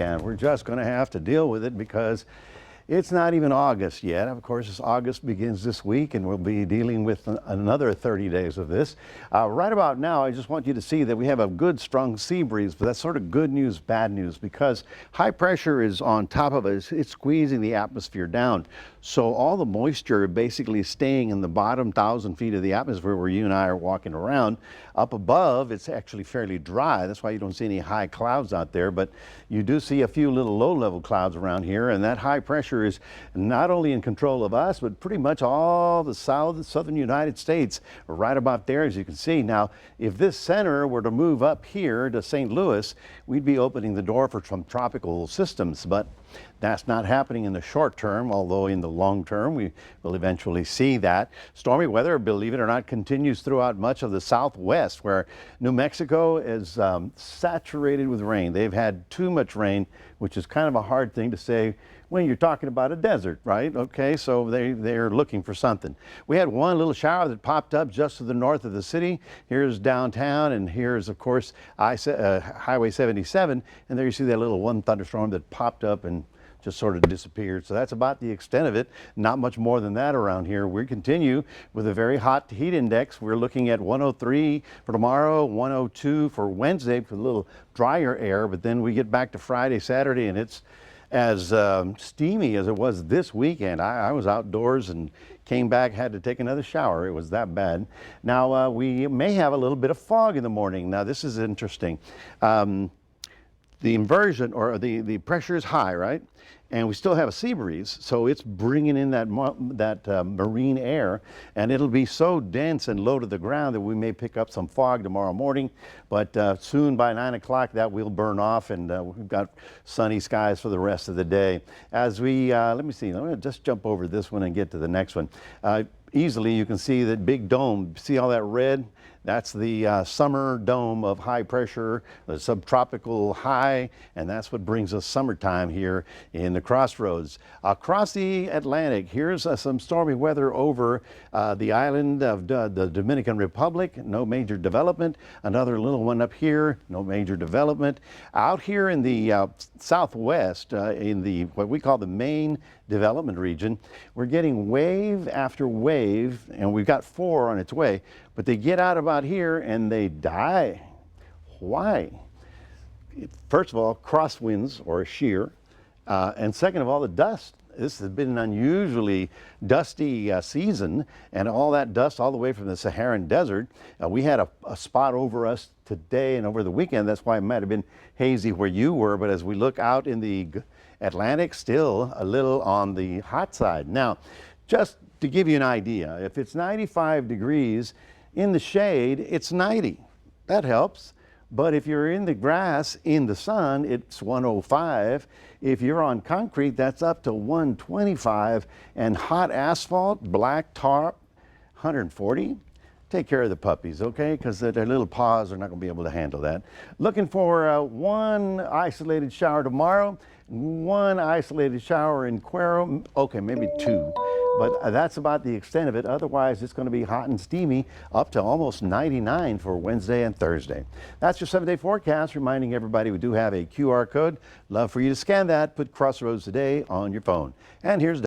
And we're just going to have to deal with it because it's not even August yet. Of course, August begins this week, and we'll be dealing with another 30 days of this. Right about now, I just want you to see that we have a good, strong sea breeze, but that's sort of good news, bad news, because high pressure is on top of us. It's squeezing the atmosphere down. So all the moisture basically staying in the bottom 1,000 feet of the atmosphere where you and I are walking around. Up above, it's actually fairly dry. That's why you don't see any high clouds out there, but you do see a few little low-level clouds around here, and that high pressure is not only in control of us, but pretty much all the southern United States, right about there, as you can see. Now, if this center were to move up here to St. Louis, we'd be opening the door for some tropical systems, but that's not happening in the short term, although in the long term we will eventually see that. Stormy weather, believe it or not, continues throughout much of the southwest, where New Mexico is saturated with rain. They've had too much rain, which is kind of a hard thing to say when you're talking about a desert, right? Okay, so they're looking for something. We had one little shower that popped up just to the north of the city. Here's downtown, and here's, of course, Highway 77, and there you see that little one thunderstorm that popped up and just sort of disappeared. So that's about the extent of it. Not much more than that around here. We continue with a very hot heat index. We're looking at 103 for tomorrow, 102 for Wednesday for a little drier air, but then we get back to Friday, Saturday, and it's as steamy as it was this weekend. I was outdoors and came back, had to take another shower. It was that bad. Now we may have a little bit of fog in the morning. Now this is interesting. The inversion, or the pressure is high, right? And we still have a sea breeze, so it's bringing in that marine air, and it'll be so dense and low to the ground that we may pick up some fog tomorrow morning. But soon by 9 o'clock that will burn off, and we've got sunny skies for the rest of the day. As we, let me see, I'm going to just jump over this one and get to the next one. Easily you can see that big dome. See all that red? That's the summer dome of high pressure, the subtropical high, and that's what brings us summertime here in the Crossroads. Across the Atlantic, here's some stormy weather over the island of the Dominican Republic. No major development. Another little one up here. No major development. Out here in the southwest, in the what we call the main development region, we're getting wave after wave, and we've got 4 on its way, but they get out about here and they die. Why? First of all, crosswinds or shear, and second of all, the dust. This has been an unusually dusty season, and all that dust all the way from the Saharan desert. We had a spot over us today and over the weekend. That's why it might have been hazy where you were, but as we look out in the Atlantic, still a little on the hot side. Now, just to give you an idea, if it's 95 degrees in the shade, it's 90. That helps. But if you're in the grass in the sun, it's 105. If you're on concrete, that's up to 125. And hot asphalt, black tar, 140. Take care of the puppies, okay? Because their little paws are not going to be able to handle that. Looking for one isolated shower tomorrow, one isolated shower in Cuero, okay, maybe 2. But that's about the extent of it. Otherwise, it's going to be hot and steamy up to almost 99 for Wednesday and Thursday. That's your 7-day forecast, reminding everybody we do have a QR code. Love for you to scan that. Put Crossroads Today on your phone. And here's